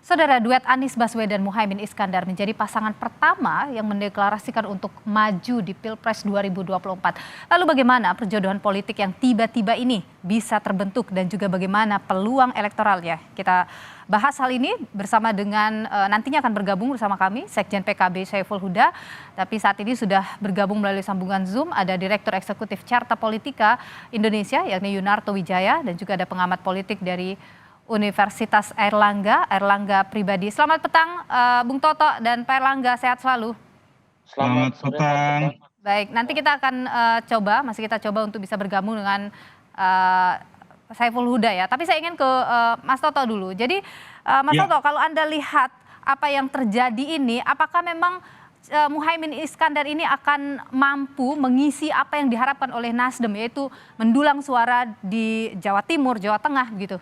Saudara, duet Anies Baswedan Muhaimin Iskandar menjadi pasangan pertama yang mendeklarasikan untuk maju di Pilpres 2024. Lalu bagaimana perjodohan politik yang tiba-tiba ini bisa terbentuk dan juga bagaimana peluang elektoralnya? Kita bahas hal ini bersama dengan nantinya akan bergabung bersama kami Sekjen PKB Syaiful Huda. Tapi saat ini sudah bergabung melalui sambungan Zoom ada Direktur Eksekutif Carta Politika Indonesia yakni Yunarto Wijaya dan juga ada pengamat politik dari Universitas Airlangga Pribadi. Selamat petang, Bung Toto dan Pak Erlangga, sehat selalu. Selamat petang. Baik, nanti kita akan masih kita coba untuk bisa bergabung dengan Saiful Huda ya. Tapi saya ingin ke Mas Toto dulu. Jadi Mas Toto, kalau Anda lihat apa yang terjadi ini, apakah memang Muhaimin Iskandar ini akan mampu mengisi apa yang diharapkan oleh Nasdem, yaitu mendulang suara di Jawa Timur, Jawa Tengah gitu?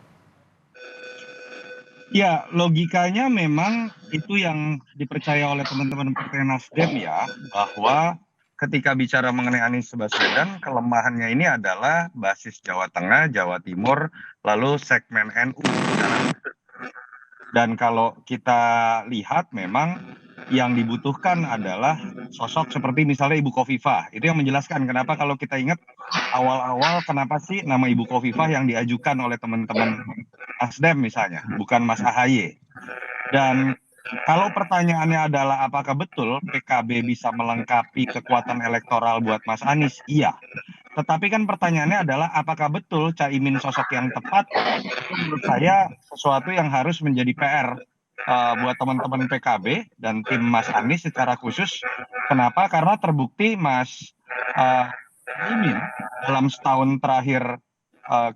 Ya, logikanya memang itu yang dipercaya oleh teman-teman Partai Nasdem ya, bahwa ketika bicara mengenai Anies Baswedan, kelemahannya ini adalah basis Jawa Tengah, Jawa Timur, lalu segmen NU. Dan kalau kita lihat memang yang dibutuhkan adalah sosok seperti misalnya Ibu Khofifah. Itu yang menjelaskan kenapa kalau kita ingat awal-awal kenapa sih nama Ibu Khofifah yang diajukan oleh teman-teman Nasdem misalnya, bukan Mas AHY. Dan kalau pertanyaannya adalah apakah betul PKB bisa melengkapi kekuatan elektoral buat Mas Anies? Iya. Tetapi kan pertanyaannya adalah apakah betul Caimin sosok yang tepat? Itu menurut saya sesuatu yang harus menjadi PR buat teman-teman PKB dan tim Mas Anies secara khusus. Kenapa? Karena terbukti Mas Caimin dalam setahun terakhir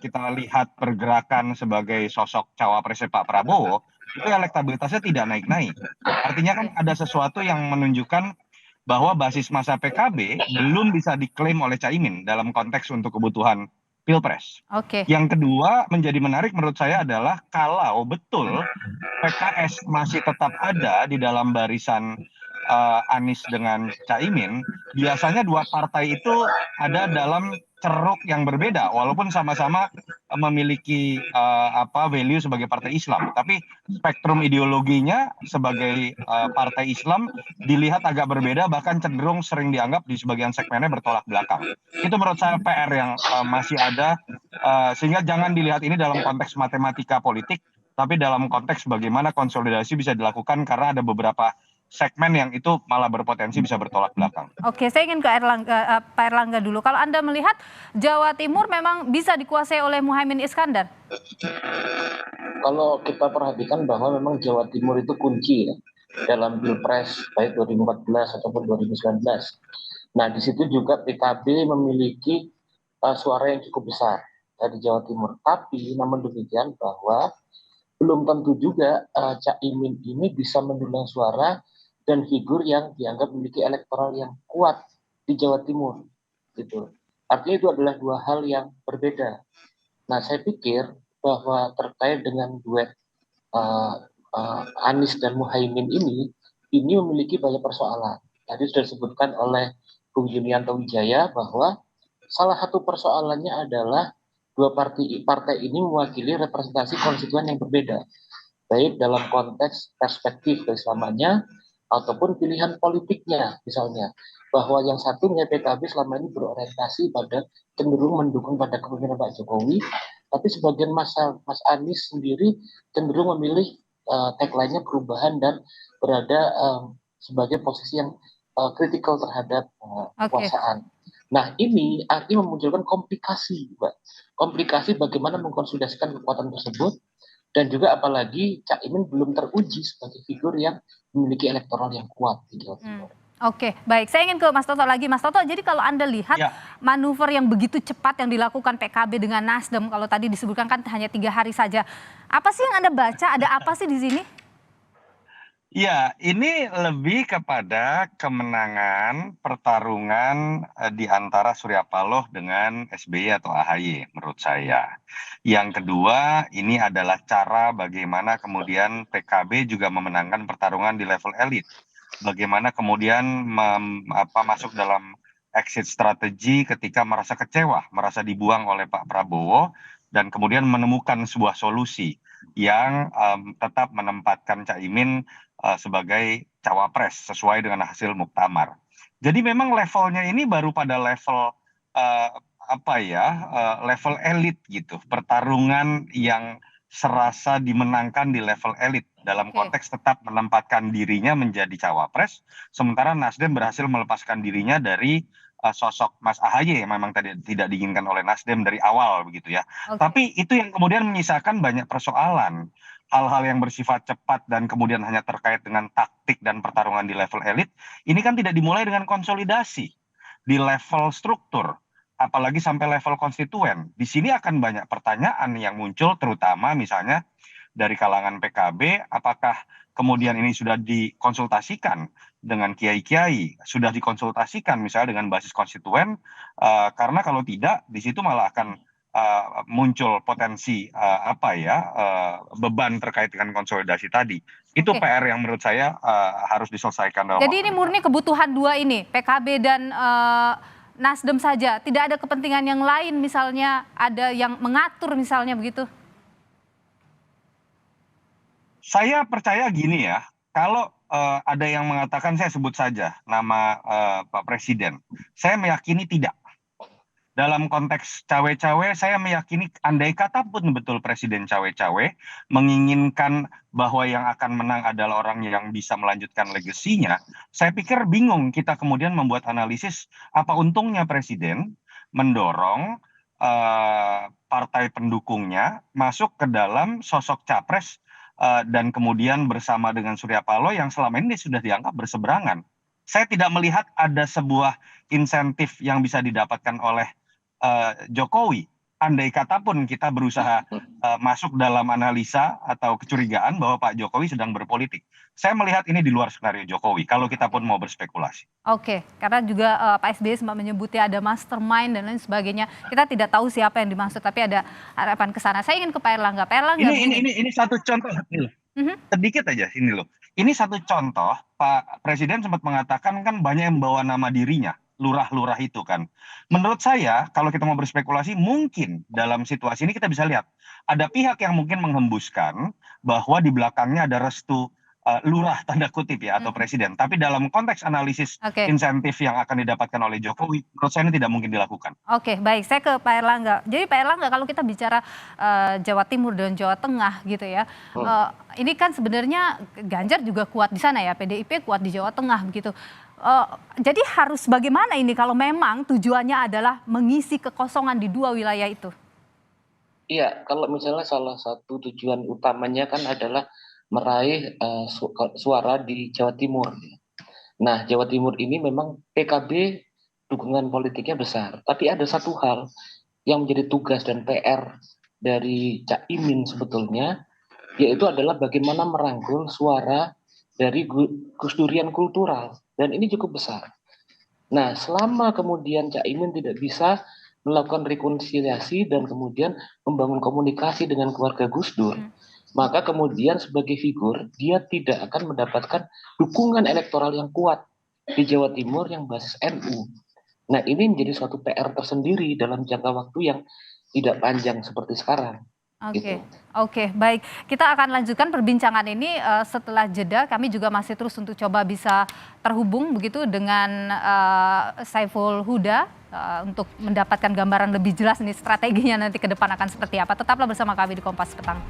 kita lihat pergerakan sebagai sosok cawapresnya Pak Prabowo, itu elektabilitasnya tidak naik-naik. Artinya kan ada sesuatu yang menunjukkan bahwa basis masa PKB belum bisa diklaim oleh Caimin dalam konteks untuk kebutuhan Pilpres. Yang kedua menjadi menarik menurut saya adalah kalau betul PKS masih tetap ada di dalam barisan Anies dengan Caimin, biasanya dua partai itu ada dalam ceruk yang berbeda, walaupun sama-sama memiliki value sebagai partai Islam, tapi spektrum ideologinya sebagai partai Islam dilihat agak berbeda, bahkan cenderung sering dianggap di sebagian segmennya bertolak belakang. Itu menurut saya PR yang masih ada, sehingga jangan dilihat ini dalam konteks matematika politik, tapi dalam konteks bagaimana konsolidasi bisa dilakukan karena ada beberapa segmen yang itu malah berpotensi bisa bertolak belakang. Oke, saya ingin ke Pak Erlangga dulu. Kalau Anda melihat Jawa Timur memang bisa dikuasai oleh Muhaimin Iskandar? Kalau kita perhatikan bahwa memang Jawa Timur itu kunci ya, dalam Pilpres baik 2014 ataupun 2019. Nah, di situ juga PKB memiliki suara yang cukup besar dari Jawa Timur. Tapi namun demikian bahwa belum tentu juga Caimin ini bisa mendulang suara dan figur yang dianggap memiliki elektoral yang kuat di Jawa Timur, gitu. Artinya itu adalah dua hal yang berbeda. Nah, saya pikir bahwa terkait dengan duet Anies dan Muhaimin ini memiliki banyak persoalan. Tadi sudah disebutkan oleh Bung Yunianto Wijaya bahwa salah satu persoalannya adalah dua partai ini mewakili representasi konstituen yang berbeda, baik dalam konteks perspektif keislamannya ataupun pilihan politiknya, misalnya bahwa yang satunya PKB selama ini berorientasi pada cenderung mendukung pada kepemimpinan Pak Jokowi, tapi sebagian Mas Anies sendiri cenderung memilih tagline-nya perubahan dan berada sebagai posisi yang kritikal terhadap kekuasaan. Nah, ini artinya memunculkan komplikasi, Mbak. Komplikasi bagaimana mengkonsolidasikan kekuatan tersebut, dan juga apalagi Caimin belum teruji sebagai figur yang memiliki elektoral yang kuat di Jawa Timur. Oke, baik. Saya ingin ke Mas Toto lagi. Mas Toto, jadi kalau Anda lihat manuver yang begitu cepat yang dilakukan PKB dengan Nasdem, kalau tadi disebutkan kan hanya 3 hari saja. Apa sih yang Anda baca? Ada apa sih di sini? Ya, ini lebih kepada kemenangan pertarungan di antara Surya Paloh dengan SBY atau AHY menurut saya. Yang kedua, ini adalah cara bagaimana kemudian PKB juga memenangkan pertarungan di level elit. Bagaimana kemudian masuk dalam exit strategi ketika merasa kecewa, merasa dibuang oleh Pak Prabowo, dan kemudian menemukan sebuah solusi. yang tetap menempatkan Caimin sebagai cawapres sesuai dengan hasil muktamar. Jadi memang levelnya ini baru pada level eh, level elit gitu, pertarungan yang serasa dimenangkan di level elit dalam Oke. konteks tetap menempatkan dirinya menjadi cawapres, sementara Nasdem berhasil melepaskan dirinya dari sosok Mas AHY yang memang tadi tidak diinginkan oleh Nasdem dari awal begitu ya. Oke. Tapi itu yang kemudian menyisakan banyak persoalan. Hal-hal yang bersifat cepat dan kemudian hanya terkait dengan taktik dan pertarungan di level elit, ini kan tidak dimulai dengan konsolidasi di level struktur, apalagi sampai level konstituen. Di sini akan banyak pertanyaan yang muncul, terutama misalnya dari kalangan PKB, apakah kemudian ini sudah dikonsultasikan dengan kiai-kiai, sudah dikonsultasikan misalnya dengan basis konstituen, karena kalau tidak, di situ malah akan muncul potensi beban terkait dengan konsolidasi tadi. Itu Oke. PR yang menurut saya harus diselesaikan dalam Jadi ini waktu dekat. murni kebutuhan dua ini, PKB dan Nasdem saja. Tidak ada kepentingan yang lain, misalnya ada yang mengatur misalnya begitu. Saya percaya gini ya, kalau ada yang mengatakan, saya sebut saja nama Pak Presiden, saya meyakini tidak. Dalam konteks cawe-cawe, saya meyakini andai kata pun betul Presiden cawe-cawe menginginkan bahwa yang akan menang adalah orang yang bisa melanjutkan legasinya, saya pikir bingung kita kemudian membuat analisis apa untungnya Presiden mendorong partai pendukungnya masuk ke dalam sosok capres dan kemudian bersama dengan Surya Paloh yang selama ini sudah dianggap berseberangan. Saya tidak melihat ada sebuah insentif yang bisa didapatkan oleh Jokowi. Andai kata pun kita berusaha masuk dalam analisa atau kecurigaan bahwa Pak Jokowi sedang berpolitik. Saya melihat ini di luar skenario Jokowi, kalau kita pun mau berspekulasi. Oke, karena juga Pak SBY sempat menyebutnya ada mastermind dan lain sebagainya. Kita tidak tahu siapa yang dimaksud, tapi ada harapan ke sana. Saya ingin ke Pak Erlangga. Pak Erlangga begini. Ini satu contoh nih loh. Mhm. Sedikit aja ini loh. Ini satu contoh, Pak Presiden sempat mengatakan kan banyak yang membawa nama dirinya, lurah-lurah itu kan. Menurut saya, kalau kita mau berspekulasi, mungkin dalam situasi ini kita bisa lihat, ada pihak yang mungkin menghembuskan bahwa di belakangnya ada restu lurah tanda kutip ya atau presiden. Tapi dalam konteks analisis Oke. insentif yang akan didapatkan oleh Jokowi, menurut saya ini tidak mungkin dilakukan. Oke, baik. Saya ke Pak Erlangga. Jadi Pak Erlangga, kalau kita bicara Jawa Timur dan Jawa Tengah gitu ya, ini kan sebenarnya Ganjar juga kuat di sana ya, PDIP kuat di Jawa Tengah begitu. Jadi harus bagaimana ini kalau memang tujuannya adalah mengisi kekosongan di dua wilayah itu? Iya, kalau misalnya salah satu tujuan utamanya kan adalah meraih suara di Jawa Timur. Nah, Jawa Timur ini memang PKB dukungan politiknya besar, tapi ada satu hal yang menjadi tugas dan PR dari Cak Imin sebetulnya, yaitu adalah bagaimana merangkul suara dari Gus Durian kultural, dan ini cukup besar. Nah, selama kemudian Cak Imin tidak bisa melakukan rekonsiliasi dan kemudian membangun komunikasi dengan keluarga Gus Dur, maka kemudian sebagai figur dia tidak akan mendapatkan dukungan elektoral yang kuat di Jawa Timur yang basis NU. Nah, ini menjadi suatu PR tersendiri dalam jangka waktu yang tidak panjang seperti sekarang. Oke, Gitu. oke, baik. Kita akan lanjutkan perbincangan ini setelah jeda. Kami juga masih terus untuk coba bisa terhubung begitu dengan Saiful Huda untuk mendapatkan gambaran lebih jelas ini strateginya nanti ke depan akan seperti apa. Tetaplah bersama kami di Kompas Petang.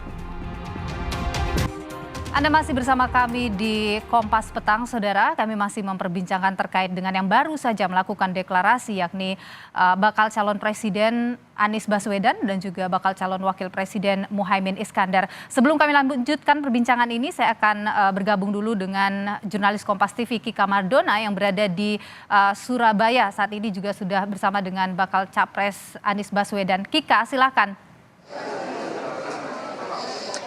Anda masih bersama kami di Kompas Petang, Saudara. Kami masih memperbincangkan terkait dengan yang baru saja melakukan deklarasi, yakni bakal calon Presiden Anies Baswedan dan juga bakal calon Wakil Presiden Muhaimin Iskandar. Sebelum kami lanjutkan perbincangan ini, saya akan bergabung dulu dengan jurnalis Kompas TV Kika Mardona yang berada di Surabaya. Saat ini juga sudah bersama dengan bakal Capres Anies Baswedan. Kika, silakan.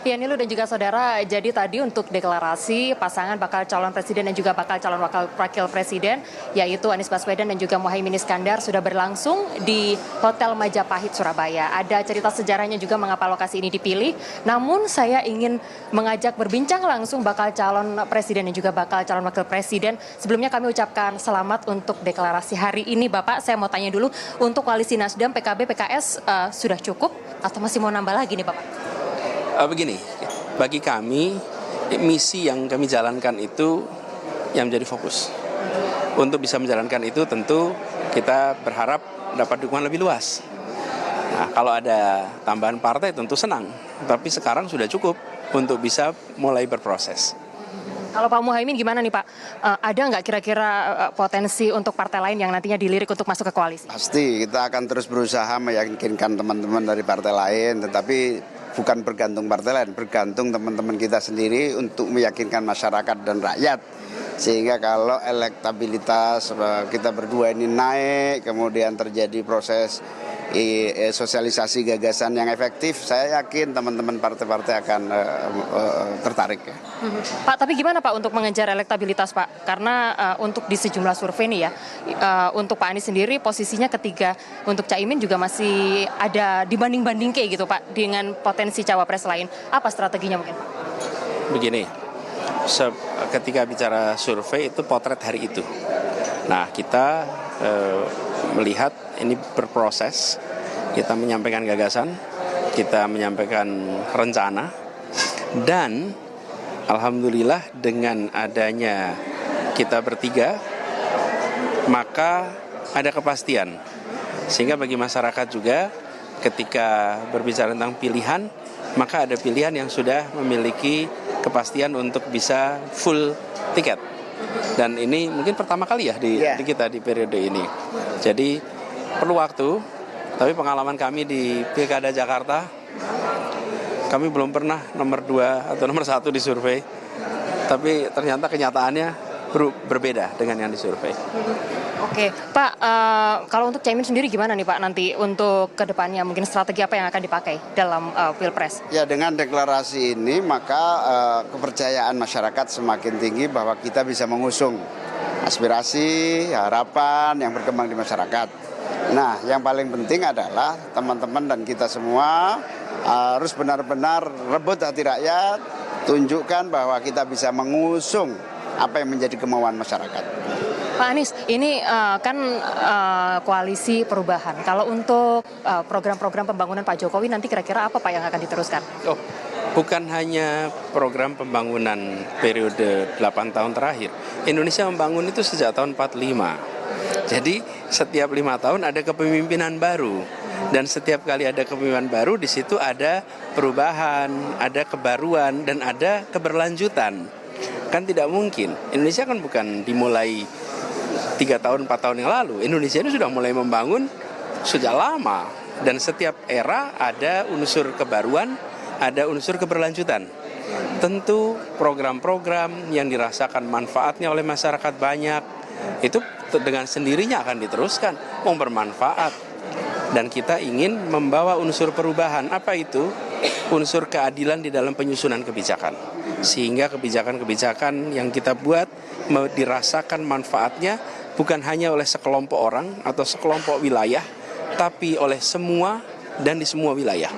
Ya, Nilu dan juga saudara, jadi tadi untuk deklarasi pasangan bakal calon presiden dan juga bakal calon wakil presiden, yaitu Anies Baswedan dan juga Muhaimin Iskandar sudah berlangsung di Hotel Majapahit, Surabaya. Ada cerita sejarahnya juga mengapa lokasi ini dipilih, namun saya ingin mengajak berbincang langsung bakal calon presiden dan juga bakal calon wakil presiden. Sebelumnya kami ucapkan selamat untuk deklarasi hari ini, Bapak. Saya mau tanya dulu, untuk koalisi Nasdem, PKB, PKS sudah cukup atau masih mau nambah lagi nih, Bapak? Begini, bagi kami, misi yang kami jalankan itu yang menjadi fokus. Untuk bisa menjalankan itu tentu kita berharap dapat dukungan lebih luas. Nah, kalau ada tambahan partai tentu senang, tapi sekarang sudah cukup untuk bisa mulai berproses. Kalau Pak Muhaimin gimana nih Pak? Ada nggak kira-kira potensi untuk partai lain yang nantinya dilirik untuk masuk ke koalisi? Pasti kita akan terus berusaha meyakinkan teman-teman dari partai lain, tetapi bukan bergantung partai lain, bergantung teman-teman kita sendiri untuk meyakinkan masyarakat dan rakyat. Sehingga kalau elektabilitas kita berdua ini naik, kemudian terjadi proses sosialisasi gagasan yang efektif, saya yakin teman-teman partai-partai akan tertarik. Ya. Pak, tapi gimana Pak untuk mengejar elektabilitas Pak? Karena untuk di sejumlah survei nih ya, untuk Pak Anies sendiri posisinya ketiga, untuk Caimin juga masih ada dibanding-banding kayak gitu Pak, dengan potensi cawapres lain. Apa strateginya mungkin Pak? Begini, ketika bicara survei itu potret hari itu. Nah, kita melihat ini berproses, kita menyampaikan gagasan, kita menyampaikan rencana, dan alhamdulillah dengan adanya kita bertiga, maka ada kepastian. Sehingga bagi masyarakat juga ketika berbicara tentang pilihan, maka ada pilihan yang sudah memiliki kepastian untuk bisa full tiket. Dan ini mungkin pertama kali ya di kita di periode ini. Jadi perlu waktu, tapi pengalaman kami di Pilkada Jakarta, kami belum pernah nomor 2 atau nomor 1 di survei. Tapi ternyata kenyataannya berbeda dengan yang disurvei. Oke, Pak, kalau untuk Caimin sendiri gimana nih Pak nanti untuk kedepannya mungkin strategi apa yang akan dipakai dalam Pilpres? Ya, dengan deklarasi ini maka kepercayaan masyarakat semakin tinggi bahwa kita bisa mengusung aspirasi, harapan yang berkembang di masyarakat. Nah, yang paling penting adalah teman-teman dan kita semua harus benar-benar rebut hati rakyat, tunjukkan bahwa kita bisa mengusung apa yang menjadi kemauan masyarakat. Pak Anies, ini kan koalisi perubahan. Kalau untuk program-program pembangunan Pak Jokowi nanti kira-kira apa Pak yang akan diteruskan? Oh, bukan hanya program pembangunan periode 8 tahun terakhir. Indonesia membangun itu sejak tahun 45. Jadi setiap 5 tahun ada kepemimpinan baru. Dan setiap kali ada kepemimpinan baru, di situ ada perubahan, ada kebaruan, dan ada keberlanjutan. Kan tidak mungkin. Indonesia kan bukan dimulai 3 tahun, 4 tahun yang lalu. Indonesia ini sudah mulai membangun sejak lama. Dan setiap era ada unsur kebaruan, ada unsur keberlanjutan. Tentu program-program yang dirasakan manfaatnya oleh masyarakat banyak, itu dengan sendirinya akan diteruskan, mau bermanfaat. Dan kita ingin membawa unsur perubahan. Apa itu? Unsur keadilan di dalam penyusunan kebijakan. Sehingga kebijakan-kebijakan yang kita buat dirasakan manfaatnya bukan hanya oleh sekelompok orang atau sekelompok wilayah, tapi oleh semua dan di semua wilayah.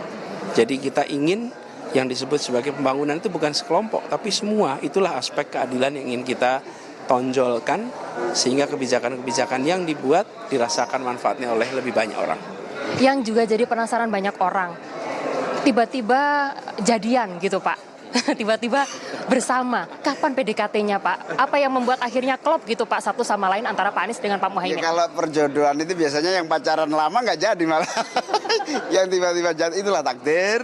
Jadi kita ingin yang disebut sebagai pembangunan itu bukan sekelompok, tapi semua. Itulah aspek keadilan yang ingin kita tonjolkan, sehingga kebijakan-kebijakan yang dibuat dirasakan manfaatnya oleh lebih banyak orang. Yang juga jadi penasaran banyak orang, tiba-tiba jadian gitu Pak, tiba-tiba bersama. Kapan PDKT-nya Pak? Apa yang membuat akhirnya klop gitu Pak satu sama lain antara Pak Anies dengan Pak Muhaimin? Ya, kalau perjodohan itu biasanya yang pacaran lama nggak jadi malah. Yang tiba-tiba jadi, itulah takdir.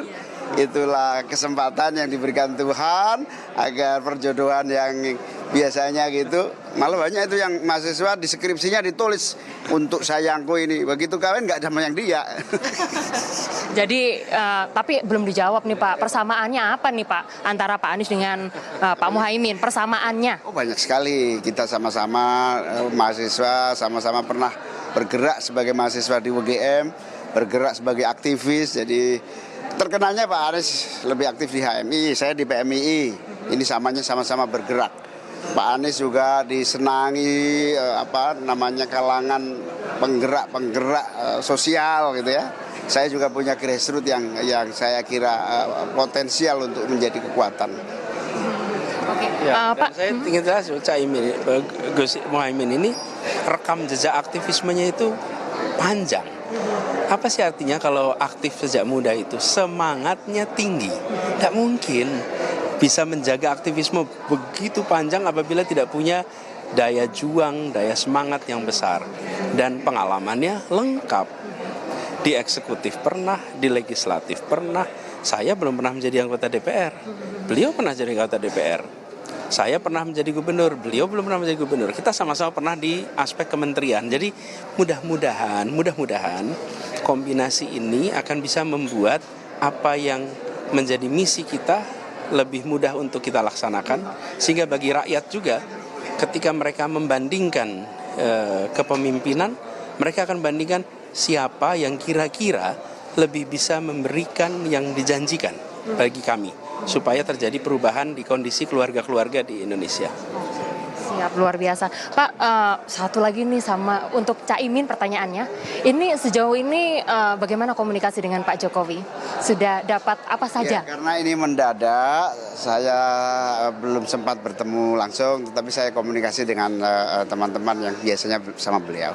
Itulah kesempatan yang diberikan Tuhan agar perjodohan yang biasanya gitu, malah banyak itu yang mahasiswa di skripsinya ditulis untuk sayangku ini, begitu kawin nggak sama yang dia. Jadi tapi belum dijawab nih Pak, persamaannya apa nih Pak antara Pak Anies dengan Pak Muhaimin, persamaannya? Oh, banyak sekali, kita sama-sama mahasiswa, sama-sama pernah bergerak sebagai mahasiswa di UGM, bergerak sebagai aktivis, jadi terkenalnya Pak Anies lebih aktif di HMI, saya di PMII. Ini sama-sama bergerak. Pak Anies juga disenangi kalangan penggerak sosial gitu ya. Saya juga punya grassroots yang saya kira potensial untuk menjadi kekuatan. Oke, Ya, Pak. saya ingin jelas Caimin, Gus Muhaimin ini rekam jejak aktivismenya itu panjang. Apa sih artinya kalau aktif sejak muda itu? Semangatnya tinggi. Tidak mungkin bisa menjaga aktivisme begitu panjang apabila tidak punya daya juang, daya semangat yang besar. Dan pengalamannya lengkap. Di eksekutif pernah, di legislatif pernah. Saya belum pernah menjadi anggota DPR. Beliau pernah jadi anggota DPR. Saya pernah menjadi gubernur, beliau belum pernah menjadi gubernur. Kita sama-sama pernah di aspek kementerian. Jadi mudah-mudahan kombinasi ini akan bisa membuat apa yang menjadi misi kita lebih mudah untuk kita laksanakan. Sehingga bagi rakyat juga ketika mereka membandingkan kepemimpinan, mereka akan bandingkan siapa yang kira-kira lebih bisa memberikan yang dijanjikan bagi kami supaya terjadi perubahan di kondisi keluarga-keluarga di Indonesia. Siap, luar biasa. Pak, satu lagi nih sama untuk Caimin pertanyaannya. Ini sejauh ini bagaimana komunikasi dengan Pak Jokowi? Sudah dapat apa saja? Ya, karena ini mendadak, saya belum sempat bertemu langsung, tetapi saya komunikasi dengan teman-teman yang biasanya sama beliau.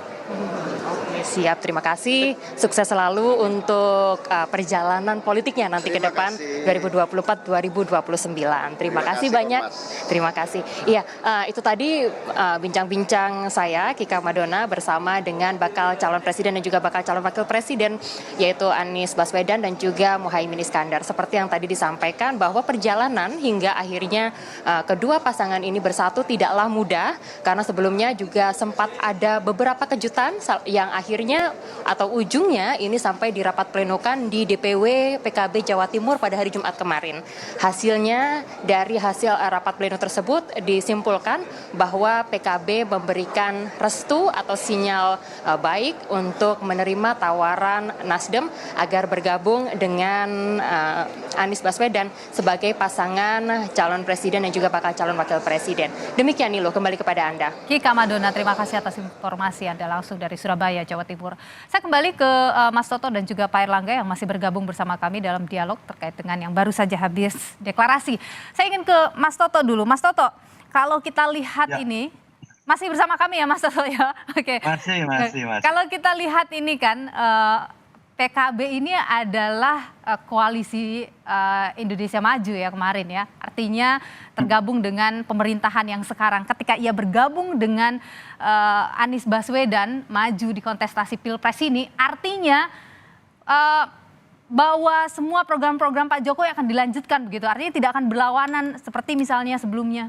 Oke, siap. Terima kasih. Sukses selalu untuk perjalanan politiknya nanti ke depan 2024-2029. Terima kasih banyak. Terima kasih. Iya, itu tadi bincang-bincang saya Kika Madona bersama dengan bakal calon presiden dan juga bakal calon wakil presiden yaitu Anies Baswedan dan juga Muhaimin Iskandar. Seperti yang tadi disampaikan bahwa perjalanan hingga akhirnya kedua pasangan ini bersatu tidaklah mudah karena sebelumnya juga sempat ada beberapa kejutan yang akhirnya atau ujungnya ini sampai di rapat plenokan di DPW PKB Jawa Timur pada hari Jumat kemarin. Hasilnya dari hasil rapat pleno tersebut disimpulkan bahwa PKB memberikan restu atau sinyal baik untuk menerima tawaran Nasdem agar bergabung dengan Anies Baswedan sebagai pasangan calon presiden dan juga bakal calon wakil presiden. Demikian Nilo, kembali kepada Anda. Kika Madona, terima kasih atas informasi Anda langsung dari Surabaya, Jawa Timur. Saya kembali ke Mas Toto dan juga Pak Erlangga yang masih bergabung bersama kami dalam dialog terkait dengan yang baru saja habis deklarasi. Saya ingin ke Mas Toto dulu. Mas Toto, kalau kita lihat ini, masih bersama kami ya Mas Toto ya? Oke. Masih. Kalau kita lihat ini kan, PKB ini adalah koalisi Indonesia Maju ya kemarin ya. Artinya tergabung dengan pemerintahan yang sekarang. Ketika ia bergabung dengan Anies Baswedan maju di kontestasi Pilpres ini, artinya bahwa semua program-program Pak Jokowi akan dilanjutkan begitu. Artinya tidak akan berlawanan seperti misalnya sebelumnya.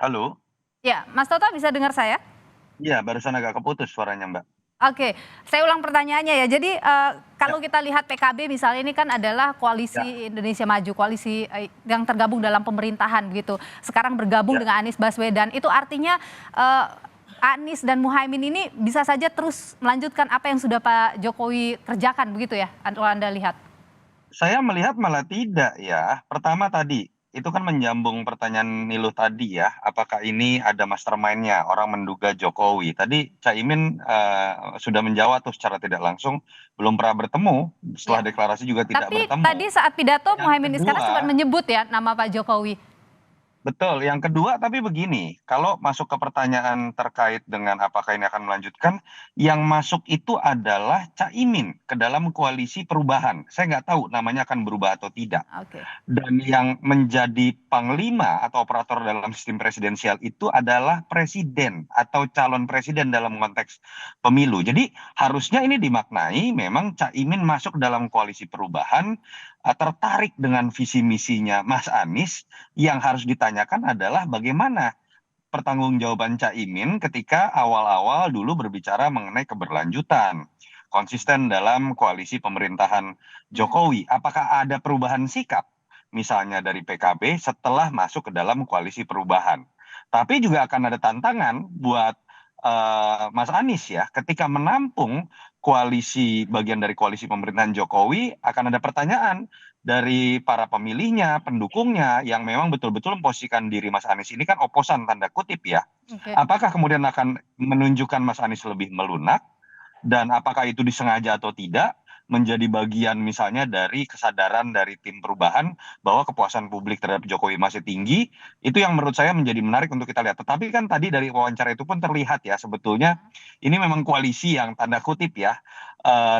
Halo? Ya, Mas Toto bisa dengar saya? Iya, barusan agak keputus suaranya, Mbak. Oke, saya ulang pertanyaannya ya. Jadi kalau kita lihat PKB misalnya ini kan adalah koalisi Indonesia Maju, koalisi yang tergabung dalam pemerintahan begitu. Sekarang bergabung dengan Anies Baswedan. Itu artinya Anies dan Muhaimin ini bisa saja terus melanjutkan apa yang sudah Pak Jokowi kerjakan begitu ya, kalau Anda lihat? Saya melihat malah tidak ya. Pertama tadi, itu kan menjambung pertanyaan Niluh tadi ya, apakah ini ada mastermind-nya, orang menduga Jokowi. Tadi Caimin sudah menjawab tuh secara tidak langsung, belum pernah bertemu, setelah deklarasi juga tidak bertemu. Tapi tadi saat pidato Muhaimin Iskandar kedua, sempat menyebut ya nama Pak Jokowi. Betul, yang kedua tapi begini, kalau masuk ke pertanyaan terkait dengan apakah ini akan melanjutkan, yang masuk itu adalah Caimin ke dalam koalisi perubahan. Saya nggak tahu namanya akan berubah atau tidak. Oke. Dan yang menjadi panglima atau operator dalam sistem presidensial itu adalah presiden atau calon presiden dalam konteks pemilu. Jadi harusnya ini dimaknai memang Caimin masuk dalam koalisi perubahan, tertarik dengan visi misinya Mas Anies. Yang harus ditanyakan adalah bagaimana pertanggungjawaban Caimin ketika awal-awal dulu berbicara mengenai keberlanjutan, konsisten dalam koalisi pemerintahan Jokowi. Apakah ada perubahan sikap misalnya dari PKB setelah masuk ke dalam koalisi perubahan? Tapi juga akan ada tantangan buat Mas Anies ya, ketika menampung koalisi bagian dari koalisi pemerintahan Jokowi, akan ada pertanyaan dari para pemilihnya, pendukungnya yang memang betul-betul memposisikan diri Mas Anies ini kan oposan tanda kutip ya. Apakah kemudian akan menunjukkan Mas Anies lebih melunak, dan apakah itu disengaja atau tidak menjadi bagian misalnya dari kesadaran dari tim perubahan bahwa kepuasan publik terhadap Jokowi masih tinggi. Itu yang menurut saya menjadi menarik untuk kita lihat. Tetapi kan tadi dari wawancara itu pun terlihat ya, sebetulnya ini memang koalisi yang tanda kutip ya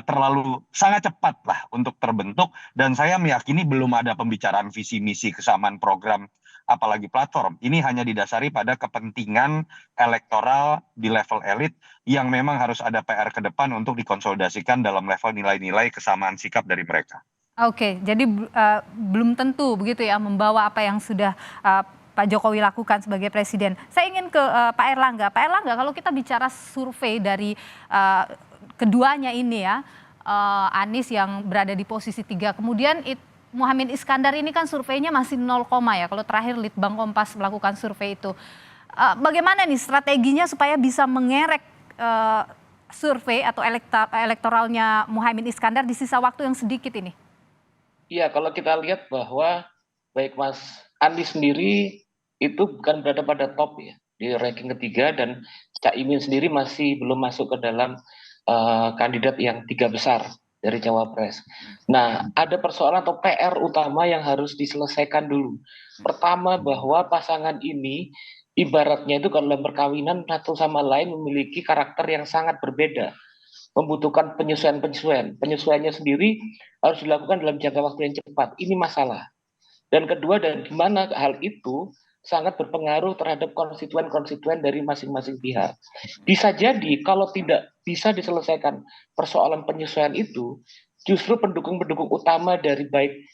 terlalu sangat cepat lah untuk terbentuk, dan saya meyakini belum ada pembicaraan visi misi kesamaan program apalagi platform. Ini hanya didasari pada kepentingan elektoral di level elit yang memang harus ada PR ke depan untuk dikonsolidasikan dalam level nilai-nilai kesamaan sikap dari mereka. Oke, jadi belum tentu begitu ya membawa apa yang sudah Pak Jokowi lakukan sebagai presiden. Saya ingin ke Pak Erlangga. Pak Erlangga, kalau kita bicara survei dari keduanya ini ya, Anies yang berada di posisi 3, kemudian Muhaimin Iskandar ini kan surveinya masih 0, ya. Kalau terakhir Litbang Kompas melakukan survei itu. Bagaimana nih strateginya supaya bisa mengerek survei atau elektoralnya Muhaimin Iskandar di sisa waktu yang sedikit ini? Iya, kalau kita lihat bahwa baik Mas Anies sendiri itu bukan berada pada top ya di ranking ketiga, dan Caimin sendiri masih belum masuk ke dalam kandidat yang 3 besar dari Cawapres. Nah, ada persoalan atau PR utama yang harus diselesaikan dulu. Pertama, bahwa pasangan ini ibaratnya itu kalau dalam perkawinan satu sama lain memiliki karakter yang sangat berbeda, membutuhkan penyesuaian. Penyesuaiannya sendiri harus dilakukan dalam jangka waktu yang cepat. Ini masalah. Dan kedua, dan gimana hal itu sangat berpengaruh terhadap konstituen-konstituen dari masing-masing pihak. Bisa jadi kalau tidak bisa diselesaikan persoalan penyesuaian itu, justru pendukung-pendukung utama dari baik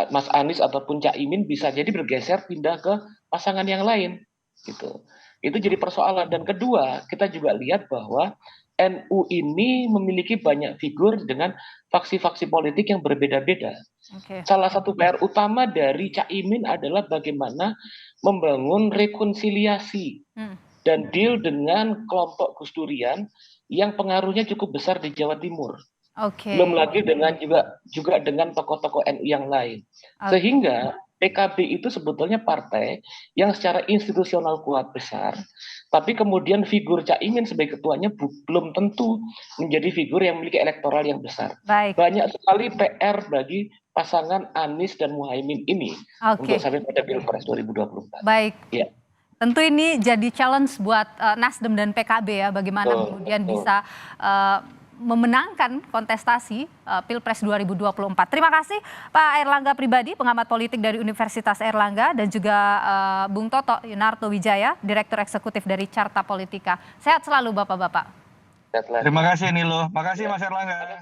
Mas Anies ataupun Caimin bisa jadi bergeser pindah ke pasangan yang lain. Gitu. Itu jadi persoalan. Dan kedua, kita juga lihat bahwa NU ini memiliki banyak figur dengan faksi-faksi politik yang berbeda-beda. Salah satu PR utama dari Caimin adalah bagaimana membangun rekonsiliasi dan deal dengan kelompok Gus Durian yang pengaruhnya cukup besar di Jawa Timur. Belum lagi dengan juga dengan tokoh-tokoh NU yang lain. Sehingga PKB itu sebetulnya partai yang secara institusional kuat besar, tapi kemudian figur Caimin sebagai ketuanya belum tentu menjadi figur yang memiliki elektoral yang besar. Baik. Banyak sekali PR bagi pasangan Anies dan Muhaimin ini untuk sampai pada Pilpres 2024. Baik. Ya. Tentu ini jadi challenge buat Nasdem dan PKB ya, bagaimana kemudian bisa memenangkan kontestasi Pilpres 2024. Terima kasih Pak Erlangga Pribadi, pengamat politik dari Universitas Erlangga, dan juga Bung Toto Yunarto Wijaya, Direktur Eksekutif dari Carta Politika. Sehat selalu Bapak-Bapak. Terima kasih Nilo, makasih Mas Erlangga.